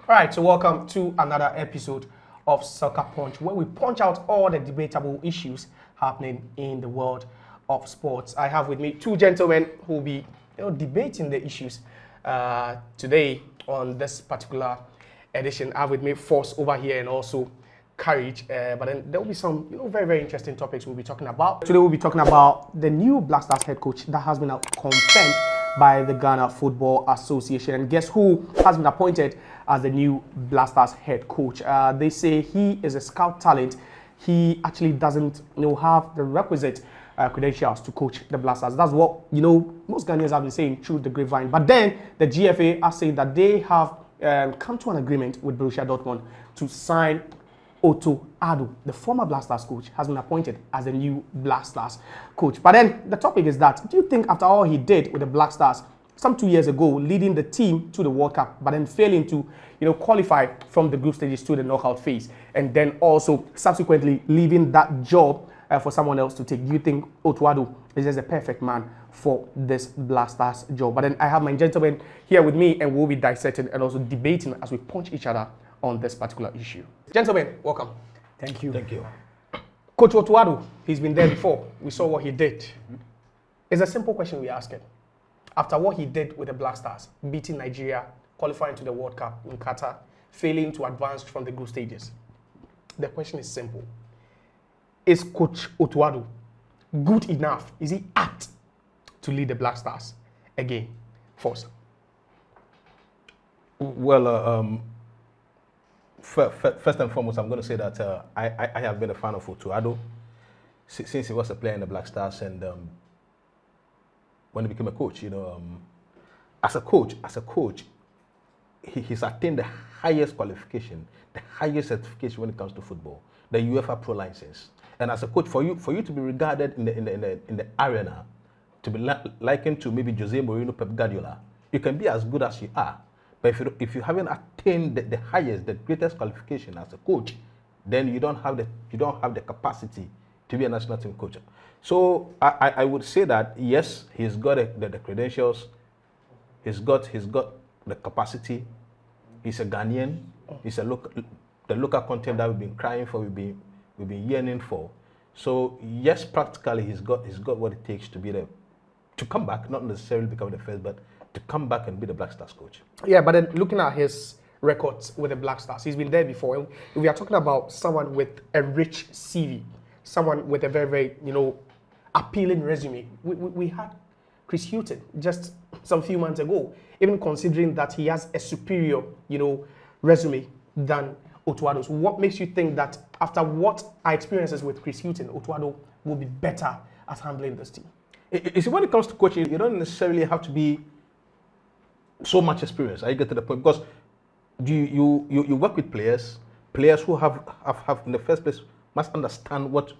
All right, so welcome to another episode of Soccer Punch, where we punch out all the debatable issues happening in the world of sports. I have with me two gentlemen who will be debating the issues today on this particular edition. I have with me Force over here and also Courage, but then there will be some very, very interesting topics we'll be talking about. Today we'll be talking about the new Black Stars head coach that has been confirmed by the Ghana Football Association. And guess who has been appointed as the new Black Stars head coach? They say he is a scout talent. He actually doesn't have the requisite credentials to coach the Black Stars. That's what most Ghanaians have been saying through the grapevine. But then the GFA are saying that they have come to an agreement with Borussia Dortmund to sign Otto Addo, the former Black Stars coach, has been appointed as the new Black Stars coach. But then the topic is that, do you think after all he did with the Black Stars some 2 years ago, leading the team to the World Cup, but then failing to qualify from the group stages to the knockout phase, and then also subsequently leaving that job for someone else to take, do you think Otto Addo is just a perfect man for this Black Stars job? But then I have my gentlemen here with me, and we'll be dissecting and also debating as we punch each other on this particular issue. Gentlemen, welcome. Thank you. Thank you. Coach Otto Addo, he's been there before. We saw what he did. It's a simple question we're asking. After what he did with the Black Stars, beating Nigeria, qualifying to the World Cup in Qatar, failing to advance from the group stages, the question is simple. Is Coach Otto Addo good enough? Is he apt to lead the Black Stars again? Force. Well, first and foremost, I'm going to say that I have been a fan of Otto Addo since he was a player in the Black Stars, and when he became a coach, as a coach, he's attained the highest qualification, the highest certification when it comes to football, the UEFA Pro license. And as a coach, for you to be regarded in the arena, to be likened to maybe Jose Mourinho, Pep Guardiola, you can be as good as you are. But if you haven't attained the highest, the greatest qualification as a coach, then you don't have the capacity to be a national team coach. So I would say that yes, he's got the credentials, he's got the capacity. He's a Ghanaian. He's the local content that we've been crying for, we've been yearning for. So yes, practically he's got what it takes to come back, not necessarily become the first, but to come back and be the Black Stars coach. Yeah, but then looking at his records with the Black Stars, he's been there before. If we are talking about someone with a rich CV, someone with a very, very, appealing resume. We had Chris Hughton just some few months ago, even considering that he has a superior, resume than Otto Addo. So what makes you think that after what our experiences with Chris Hughton, Otto Addo will be better at handling this team? You see, when it comes to coaching, you don't necessarily have to be so much experience. I get to the point because you work with players who have in the first place must understand what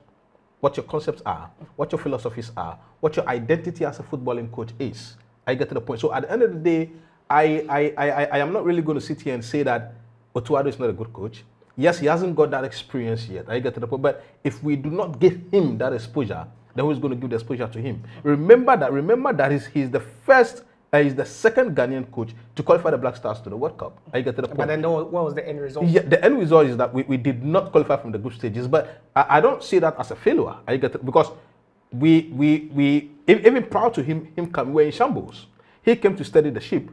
your concepts are, what your philosophies are, what your identity as a footballing coach is. I get to the point. So at the end of the day, I am not really going to sit here and say that Otto Addo is not a good coach. Yes, he hasn't got that experience yet. I get to the point. But if we do not give him that exposure, then who's going to give the exposure to him? Remember that he's the first. He's the second Ghanaian coach to qualify the Black Stars to the World Cup. I get to the point. But then what was the end result? Yeah, the end result is that we did not qualify from the group stages. But I don't see that as a failure. I get to, because we even prior to him coming, we were in shambles. He came to steady the ship,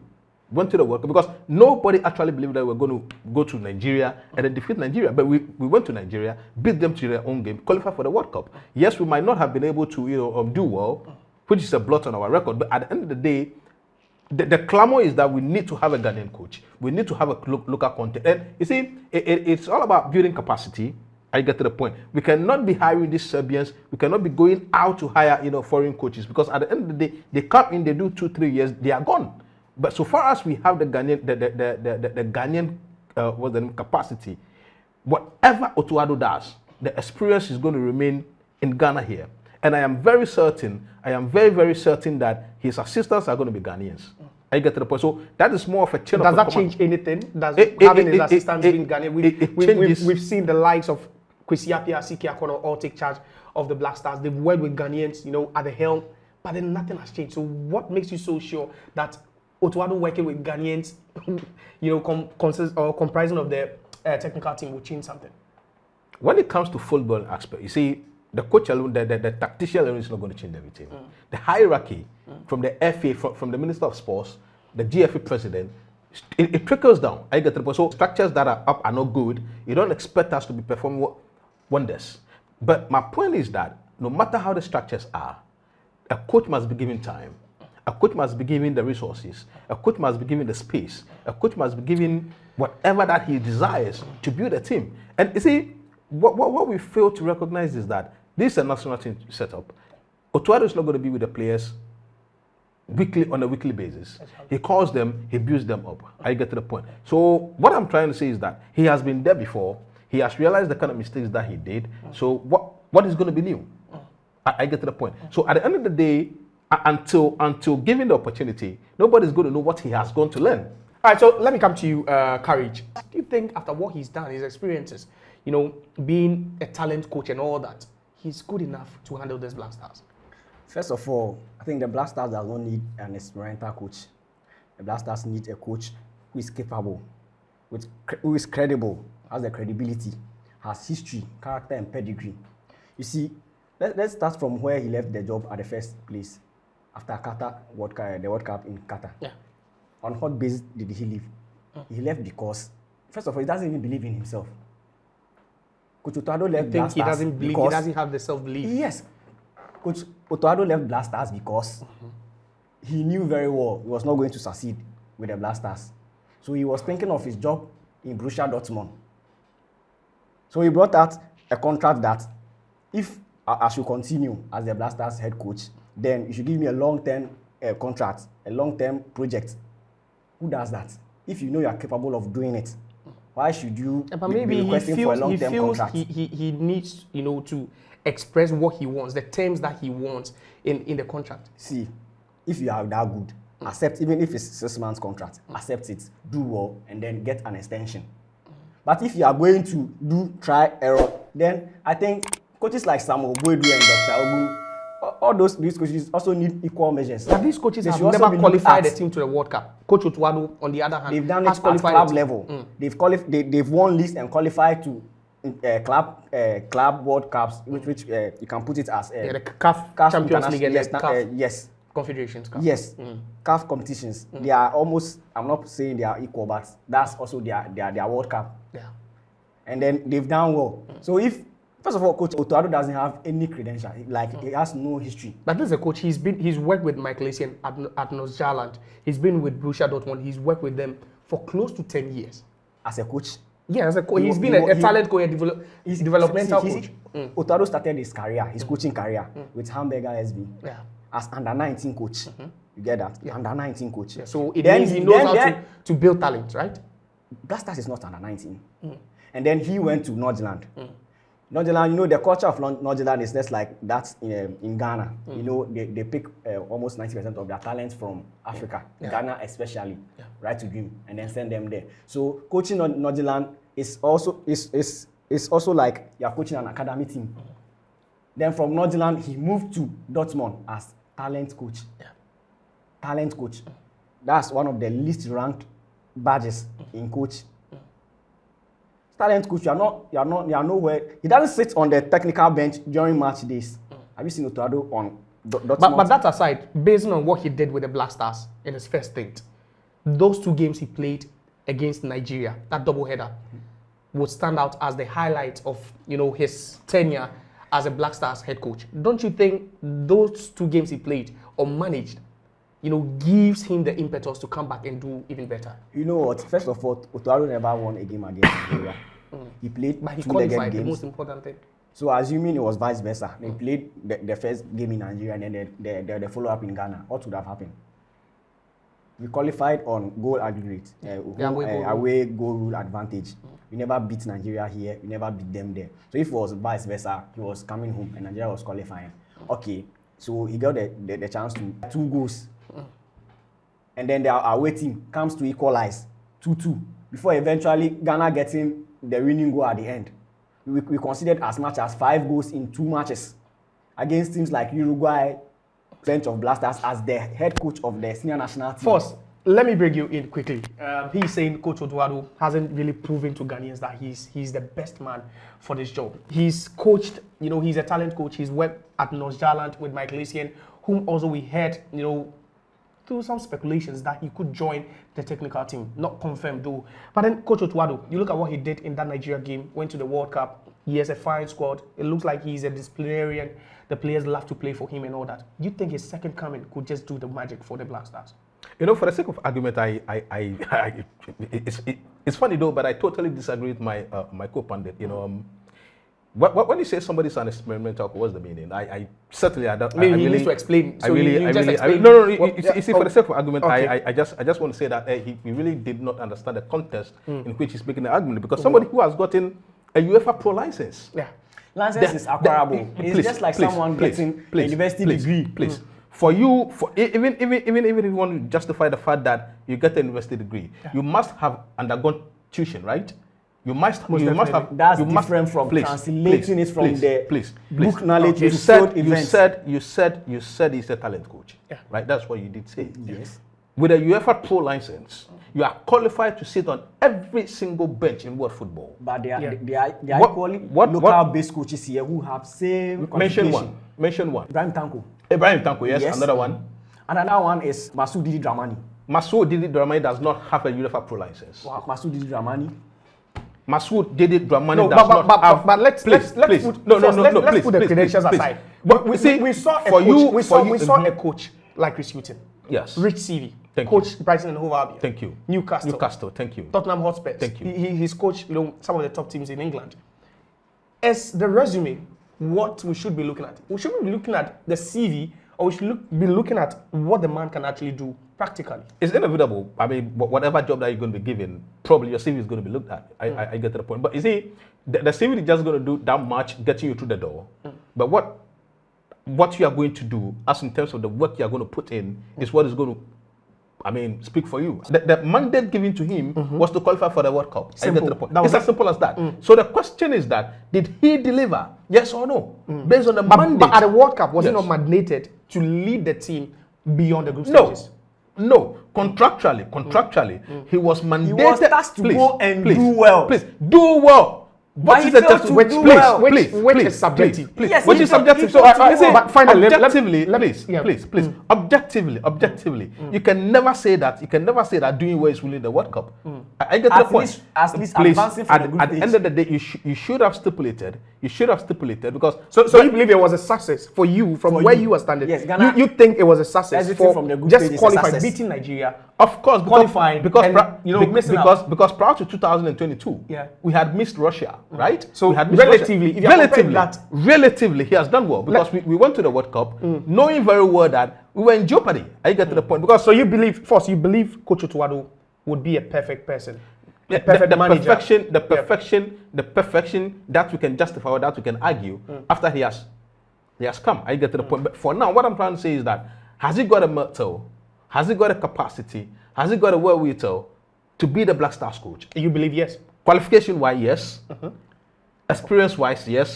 went to the World Cup because nobody actually believed that we were going to go to Nigeria and then defeat Nigeria. But we went to Nigeria, beat them to their own game, qualify for the World Cup. Yes, we might not have been able to do well, which is a blot on our record. But at the end of the day, the clamor is that we need to have a Ghanaian coach. We need to have a local content. And you see, it's all about building capacity. I get to the point. We cannot be hiring these Serbians. We cannot be going out to hire foreign coaches because at the end of the day, they come in, they do 2-3 years, they are gone. But so far as we have the Ghanaian, the Ghanaian capacity, whatever Otto Addo does, the experience is going to remain in Ghana here. And I am very, very certain that his assistants are going to be Ghanaians. I get to the point. So that is more of a chain of command. Does that change anything? Does having his assistants being Ghanaian? We've seen the likes of Kwesi Appiah, Siki Akono all take charge of the Black Stars. They've worked with Ghanaians, at the helm, but then nothing has changed. So what makes you so sure that Otto Addo working with Ghanaians, comprising of the technical team will change something? When it comes to football aspect, you see, the coach alone, the tactician alone is not going to change everything. The hierarchy from the FA, from the Minister of Sports, the GFA president, it trickles down. I get the point. So structures that are up are not good. You don't expect us to be performing wonders. But my point is that no matter how the structures are, a coach must be given time. A coach must be given the resources. A coach must be given the space. A coach must be given whatever that he desires to build a team. And you see, what we fail to recognize is that this is a national team setup. Otto Addo is not going to be with the players on a weekly basis. He calls them, he builds them up. I get to the point. So what I'm trying to say is that he has been there before. He has realized the kind of mistakes that he did. So what is going to be new? I get to the point. So at the end of the day, until given the opportunity, nobody's going to know what he has gone to learn. All right, so let me come to you, Courage. Do you think after what he's done, his experiences, being a talent coach and all that, he's good enough to handle this Black Stars? First of all, I think the Black Stars does not need an experimental coach. The Black Stars need a coach who is capable, who is credible, has the credibility, has history, character, and pedigree. You see, let's start from where he left the job at the first place after Qatar the World Cup in Qatar. Yeah. On what basis did he leave? He left because, first of all, he doesn't even believe in himself. Coach Otto Addo left Black Stars. He doesn't believe, he doesn't have the self-belief. Yes. Coach Otto Addo left Black Stars because he knew very well he was not going to succeed with the Black Stars. So he was thinking of his job in Borussia Dortmund. So he brought out a contract that if I should continue as the Black Stars head coach, then you should give me a long-term contract, a long-term project. Who does that? If you know you are capable of doing it, why should you be requesting for a long-term contract? He needs, to express what he wants, the terms that he wants in the contract. See, if you are that good, accept, even if it's 6 months contract, accept it, do well, and then get an extension. But if you are going to do try error, then I think coaches like Samuel Boydu and Dr. Ogun, all these coaches also need equal measures. But these coaches have never qualified the team to the World Cup. Coach Otto Addo, on the other hand, they've done it at club level. They've won leagues and qualified to club World Cups, which you can put it as the CAF Champions League and CAF yes. Confederations Cup. Yes, CAF competitions. They are almost, I'm not saying they are equal, but that's also their World Cup. Yeah. And then they've done well. So if, first of all, Coach Otto Addo doesn't have any credential, he has no history. But this is a coach, he's worked with Michael Essien at North Zealand. He's been with Borussia Dortmund. He's worked with them for close to 10 years. As a coach? Yeah, as a coach. He's been a talent coach, developmental coach. Otto Addo started his career, his coaching career, with Hamburger SV. Yeah. As under-19 coach. You get that? Yeah. Under-19 coach. Yeah, so it means he knows how to build talent, right? Black Stars is not under-19. And then he went to North Zealand. North Zealand, the culture of North Zealand is just like that in Ghana. They pick almost 90% of their talents from Africa, Ghana especially, right to dream, and then send them there. So coaching North Zealand is also like you're coaching an academy team. Then from North Zealand, he moved to Dortmund as talent coach. Yeah. Talent coach. That's one of the least ranked badges in coach. Talent coach, you are nowhere. He doesn't sit on the technical bench during match days. Have you seen Otto Addo on Dortmund? But that aside, based on what he did with the Black Stars in his first stint, those 2 games he played against Nigeria, that doubleheader, would stand out as the highlight of his tenure as a Black Stars head coach. Don't you think those 2 games he played or managed, gives him the impetus to come back and do even better? You know what? First of all, Otto Addo never won a game against Nigeria. He played but he 2 qualified, games. the most important thing. So assuming it was vice versa, they played the first game in Nigeria and then the follow-up in Ghana, what would have happened? We qualified on goal aggregate, away goal rule advantage. We never beat Nigeria here, we never beat them there. So if it was vice versa, he was coming home and Nigeria was qualifying. Okay, so he got the chance to 2 goals. And then their away team comes to equalize 2-2 before eventually Ghana getting the winning goal at the end. We considered as much as 5 goals in 2 matches against teams like Uruguay, French of Black Stars as the head coach of the senior national team. First, let me bring you in quickly. He's saying Coach Otto Addo hasn't really proven to Ghanaians that he's the best man for this job. He's coached, he's a talent coach. He's worked at North Jarland with Michael Essien, whom also we heard, through some speculations that he could join the technical team. Not confirmed though. But then Coach Otto Addo, you look at what he did in that Nigeria game, went to the World Cup. He has a fine squad. It looks like he's a disciplinarian. The players love to play for him and all that. You think his second coming could just do the magic for the Black Stars? For the sake of argument, it's funny though, but I totally disagree with my co-pundit. When you say somebody's an experimental, what's the meaning? I certainly I don't. Maybe he needs to explain. For the sake of argument, okay. I just want to say that he really did not understand the context in which he's making the argument, because somebody who has gotten a UEFA Pro license. Yeah. License is acquirable. It's just like someone getting a university degree. Please. For you, even if you want to justify the fact that you get a university degree, you must have undergone tuition, right? You must have. That's different from translating it from the book knowledge to field events. You said he's a talent coach, right? That's what you did say. Yes. With a UEFA Pro license, you are qualified to sit on every single bench in world football. But there are equally local-based coaches here who have same qualification. Mention one. Ibrahim Tanko, yes. Another one. Another one is Masoud Didi Dramani. Masoud Didi Dramani does not have a UEFA Pro license. Wow. Masoud Didi Dramani does not have. But let's put the credentials aside. We saw a coach like Chris Hughton. Yes. Rich CV. Coach Brighton and Hove Albion. Thank you. Newcastle. Thank you. Tottenham Hotspur. Thank you. He's coached some of the top teams in England. As the resume, what we should be looking at? We shouldn't be looking at the CV, or we should be looking at what the man can actually do practically. It's inevitable. I mean, whatever job that you're going to be given, probably your CV is going to be looked at. I get to the point. But you see, the CV is just going to do that much, getting you through the door. But what you are going to do, as in terms of the work you are going to put in, is what is going to, speak for you. The mandate given to him was to qualify for the World Cup. I get to the point. It's as simple as that. So the question is that, did he deliver? Yes or no? Based on the mandate. But at the World Cup, was he not mandated to lead the team beyond the group stages? No. Contractually, he was mandated. He was tasked to go and do well. Please, do well. What is the test? Which is subjective? Please. Yes, which is subjective? So but finally, objectively, please. Objectively, you can never say that. You can never say that doing well is winning the World Cup. I get the point. At least advancing from the group at the end of the day, you should have stipulated. because. So you believe it was a success for you from where you were standing? Yes, Ghana. You think it was a success for from the group just qualifying, beating Nigeria? Of course, qualifying because prior to 2022, we had missed Russia, right? So we had missed Russia. Relatively, he has done well, because we went to the World Cup knowing very well that we were in jeopardy. I get to the point, because so you believe Coach Otto Addo would be a perfect person, the perfection that we can justify or that we can argue after he has come. I get to the point. But for now, what I'm trying to say is that, has he got a mettle? Has he got a capacity? Has he got a wherewithal to be the Black Stars coach? You believe yes? Qualification-wise, yes. Experience-wise, yes.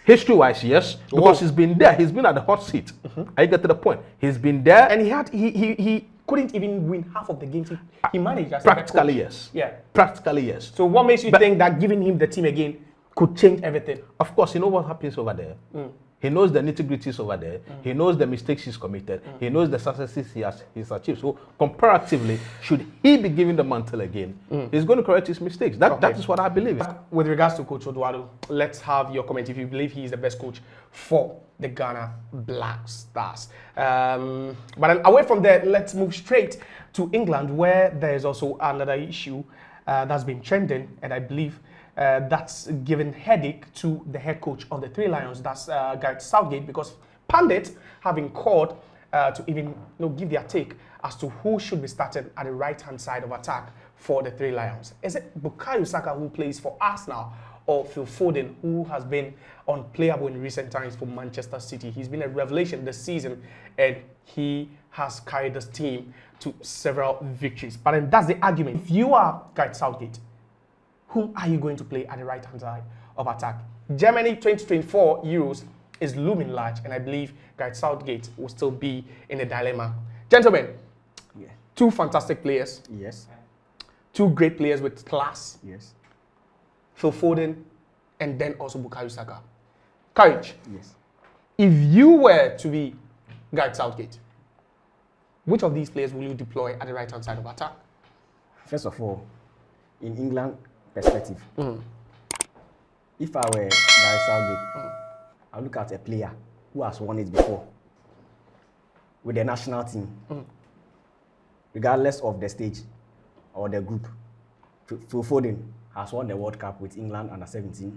History-wise, yes. Because he's been there. He's been at the hot seat. I get to the point. He's been there. And he couldn't even win half of the games he managed as practically, a coach. Yes. Yeah. Practically, yes. So what makes you think that giving him the team again could change everything? Of course, you know what happens over there. He knows the nitty-gritties over there. He knows the mistakes he's committed. He knows the successes he's achieved. So comparatively, should he be given the mantle again, he's going to correct his mistakes. That is what I believe. With regards to Coach Otto Addo, let's have your comment if you believe he is the best coach for the Ghana Black Stars. But then away from there, let's move straight to England, where there is also another issue that's been trending, and I believe that's given headache to the head coach of the Three Lions, that's Gareth Southgate, because pundits have been called to even give their take as to who should be starting at the right-hand side of attack for the Three Lions. Is it Bukayo Saka, who plays for Arsenal, or Phil Foden, who has been unplayable in recent times for Manchester City? He's been a revelation this season, and he has carried this team to several victories. But then that's the argument. If you are Gareth Southgate, whom are you going to play at the right-hand side of attack? Germany 2024 Euros is looming large, and I believe Gareth Southgate will still be in a dilemma. Gentlemen, Two fantastic players. Yes. Two great players with class. Yes. Phil Foden, and then also Bukayo Saka. Courage. Yes. If you were to be Gareth Southgate, which of these players will you deploy at the right-hand side of attack? First of all, in England perspective, if I were Gareth Southgate, I'll look at a player who has won it before with the national team, regardless of the stage or the group. Phil Foden has won the World Cup with England under 17,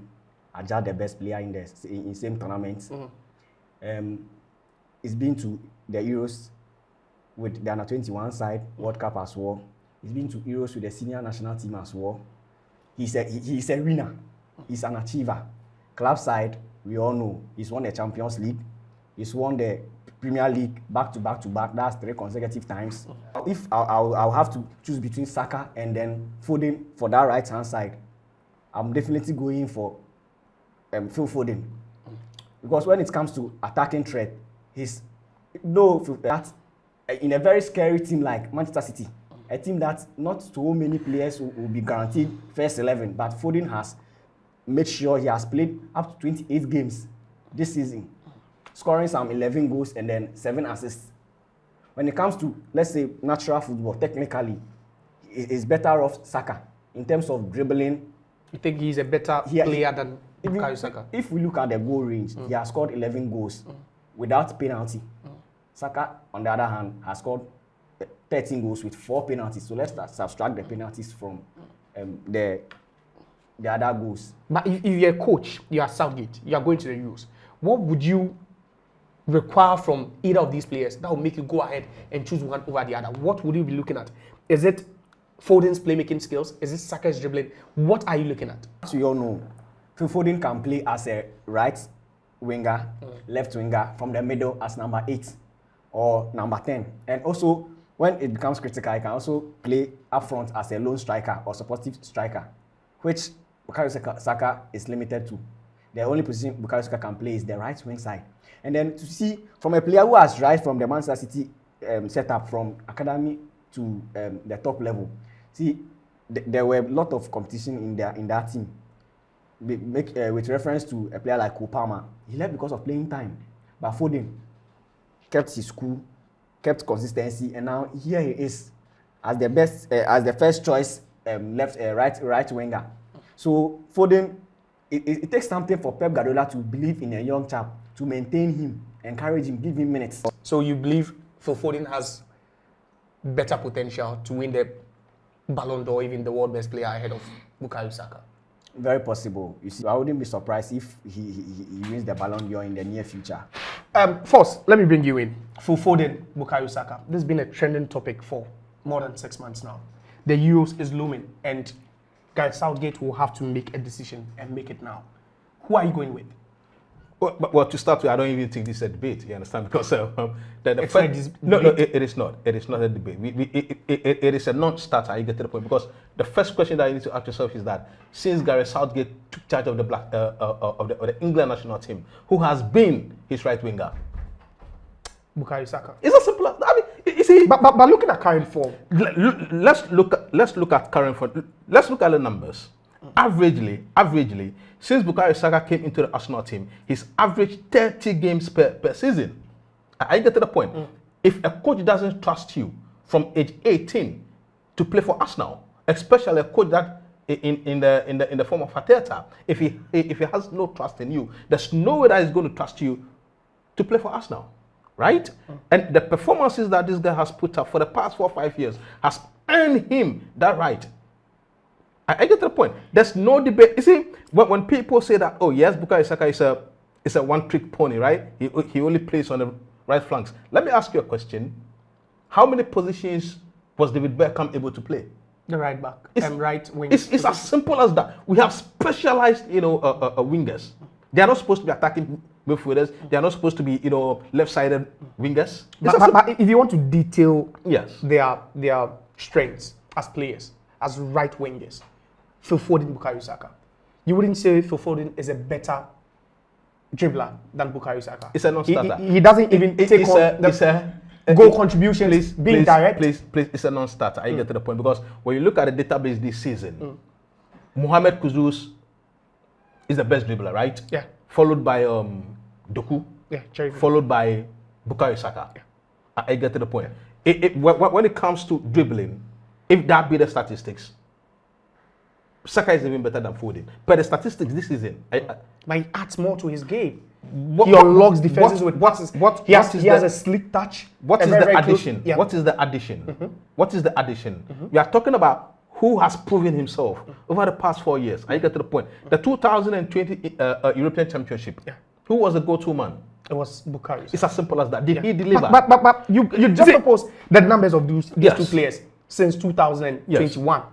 adjudged the best player in the same tournament. He's been to the Euros with the under 21 side, World Cup as well. He's been to Euros with the senior national team as well. He's a winner. He's an achiever. Club side, we all know he's won the Champions League. He's won the Premier League back to back. That's 3 consecutive times. If I'll have to choose between Saka and then Foden for that right hand side, I'm definitely going for Phil Foden, because when it comes to attacking threat, he's that in a very scary team like Manchester City, a team that not so many players will be guaranteed first 11, but Foden has made sure he has played up to 28 games this season, scoring some 11 goals and then 7 assists. When it comes to, let's say, natural football, technically, it's better off Saka in terms of dribbling. You think he's a better player than Bukayo Saka? If we look at the goal range, he has scored 11 goals without penalty. Saka, on the other hand, has scored 13 goals with 4 penalties. So let's subtract the penalties from the other goals. But if you're a coach, you are Southgate, you are going to the Euros, what would you require from either of these players that will make you go ahead and choose one over the other? What would you be looking at? Is it Foden's playmaking skills? Is it Saka's dribbling? What are you looking at? As we all know, Phil Foden can play as a right winger, left winger, from the middle as number 8 or number 10. And also, when it becomes critical, he can also play up front as a lone striker or supportive striker, which Bukayo Saka is limited to. The only position Bukayo Saka can play is the right wing side. And then to see from a player who has rise from the Manchester City setup from academy to the top level, see, there were a lot of competition in that team. With reference to a player like Kopama, he left because of playing time. But Foden kept his cool, kept consistency, and now here he is as the best, as the first choice right winger. So Foden, it takes something for Pep Guardiola to believe in a young chap, to maintain him, encourage him, give him minutes. So you believe Phil Foden has better potential to win the Ballon d'Or, even the world best player ahead of Bukayo Saka? Very possible. You see, I wouldn't be surprised if he wins the Ballon d'Or in the near future. First, let me bring you in. Phil Foden, Bukayo Saka. This has been a trending topic for more than 6 months now. The Euros is looming, and Gareth Southgate will have to make a decision and make it now. Who are you going with? Well, to start with, I don't even think this is a debate. You understand? Because No, it is not. It is not a debate. It is a non-starter. You get to the point, because the first question that you need to ask yourself is that since Gareth Southgate took charge of the England national team, who has been his right winger? Bukayo Saka. It's as simple as that. I mean, you see, but looking at current form, let's look at current form. Let's look at the numbers. Averagely, since Bukayo Saka came into the Arsenal team, he's averaged 30 games per season. I get to the point. If a coach doesn't trust you from age 18 to play for Arsenal, especially a coach that in the form of Arteta, if he has no trust in you, there's no way that he's going to trust you to play for Arsenal, right? And the performances that this guy has put up for the past 4 or 5 years has earned him that right. I get to the point. There's no debate. You see, when people say that, oh yes, Bukayo Saka is a one-trick pony, right? He only plays on the right flanks. Let me ask you a question. How many positions was David Beckham able to play? The right back and right wing. It's as simple as that. We have specialized, wingers. They are not supposed to be attacking midfielders. They are not supposed to be, left-sided wingers. But if you want to detail yes, their strengths as players, as right wingers, Phil Foden, Bukayo Saka, you wouldn't say Phil Foden is a better dribbler than Bukayo Saka? It's a non-starter. He doesn't even take on goal contributions, being direct. Please, it's a non-starter. I get to the point because when you look at the database this season, Mohamed Kudus is the best dribbler, right? Yeah. Followed by Doku. Yeah, Cherry. Followed by Bukayo Saka. Yeah. I get to the point. When it comes to dribbling, if that be the statistics, Saka is even better than Foden. But the statistics this season, but he adds more to his game. He unlocks defenses with passes. He has a slick touch. What is the addition? Yeah. What is the addition? What is the addition? We are talking about who has proven himself over the past 4 years. I get to the point. The 2020 European Championship. Yeah. Who was the go-to man? It was Bukayo. It's as simple as that. Did he deliver? But you just proposed the numbers of these two players since 2021.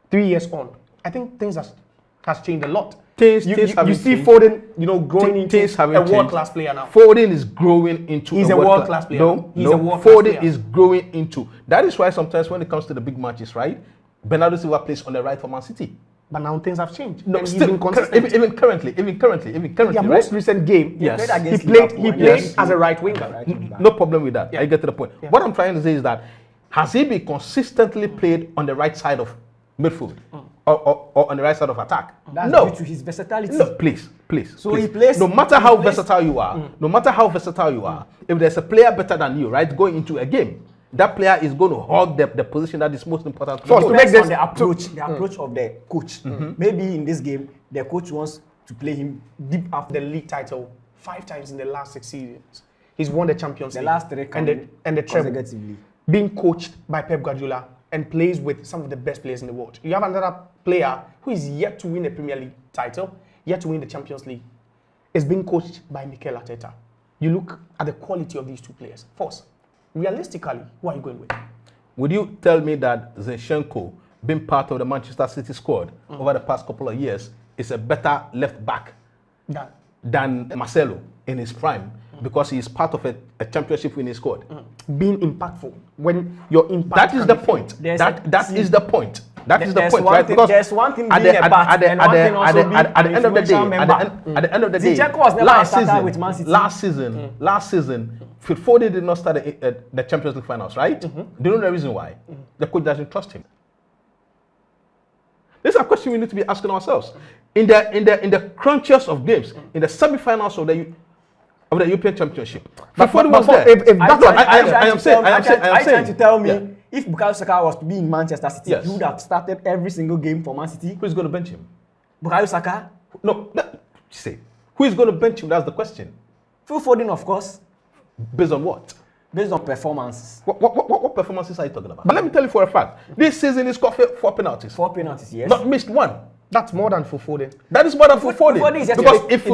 3 years on. I think things has changed a lot. You see Foden, growing into a world-class player now. Foden is growing into a world-class player. Foden is growing into. That is why sometimes when it comes to the big matches, right, Bernardo Silva plays on the right for Man City. But now things have changed. No, still, even currently, yeah, most recent game, he played as a right winger. No problem with that. I get to the point. What I'm trying to say is that has he been consistently played on the right side of midfield or on the right side of attack? That's due to his versatility. No, please. So he plays. No matter how versatile you are, if there's a player better than you, right, going into a game, that player is going to hog the position that is most important. So to make this the approach of the coach. Maybe in this game, the coach wants to play him deep after the league title 5 times in the last 6 seasons. He's won the Champions League. The last 3 and the treble. Being coached by Pep Guardiola and plays with some of the best players in the world. You have another player who is yet to win a Premier League title, yet to win the Champions League. Is being coached by Mikel Arteta. You look at the quality of these two players. First, realistically, who are you going with? Would you tell me that Zinchenko, being part of the Manchester City squad over the past couple of years, is a better left back than Marcelo in his prime because he is part of a championship winning squad? Being impactful. When your impact. That is the point. That is the point. That is the point, right? Because there's one thing being a bat and one thing also being at the end of the day, at the end of the day, Zinchenko was never a starter with Man City. Last season, Phil Foden did not start the Champions League finals, right? Do you know the reason why? The coach doesn't trust him. This is a question we need to be asking ourselves. In the crunches of games, in the semi-finals of the European Championship, Phil Foden was there. I am saying to tell me if Bukayo Saka was to be in Manchester City, he would have started every single game for Man City. Who is going to bench him? Bukayo Saka? No, say who is going to bench him? That's the question. Phil Foden, of course. Based on what? Based on performances. What performances are you talking about? But let me tell you for a fact, this season he scored 4 penalties. 4 penalties, yes. Not missed one. That's more than for Foden. That is more than for Foden. Because if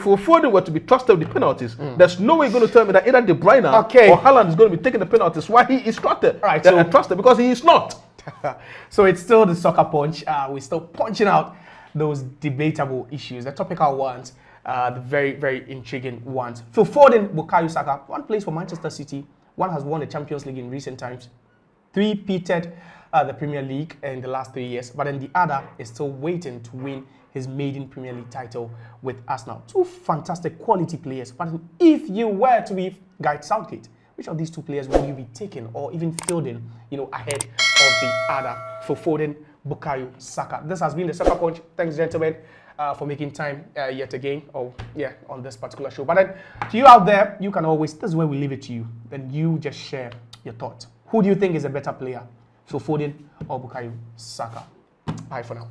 Foden were to be trusted with the penalties, there's no way you're going to tell me that either De Bruyne or Haaland is going to be taking the penalties while he is trusted. Right, so trusted because he is not. So it's still the soccer punch. We're still punching out those debatable issues, the topical ones, the very, very intriguing ones. Phil Foden, Bukayo Saka, one plays for Manchester City, one has won the Champions League in recent times, 3-peated the Premier League in the last 3 years, but then the other is still waiting to win his maiden Premier League title with Arsenal. 2 fantastic quality players, but if you were to be Gareth Southgate, which of these 2 players will you be taking or even fielding, ahead of the other? For Foden, Bukayo Saka. This has been the Soccer Punch. Thanks, gentlemen, for making time yet again, on this particular show. But then, to you out there, you can always, this is where we leave it to you. Then you just share your thoughts. Who do you think is a better player? So Foden or Bukayo Saka? Bye for now.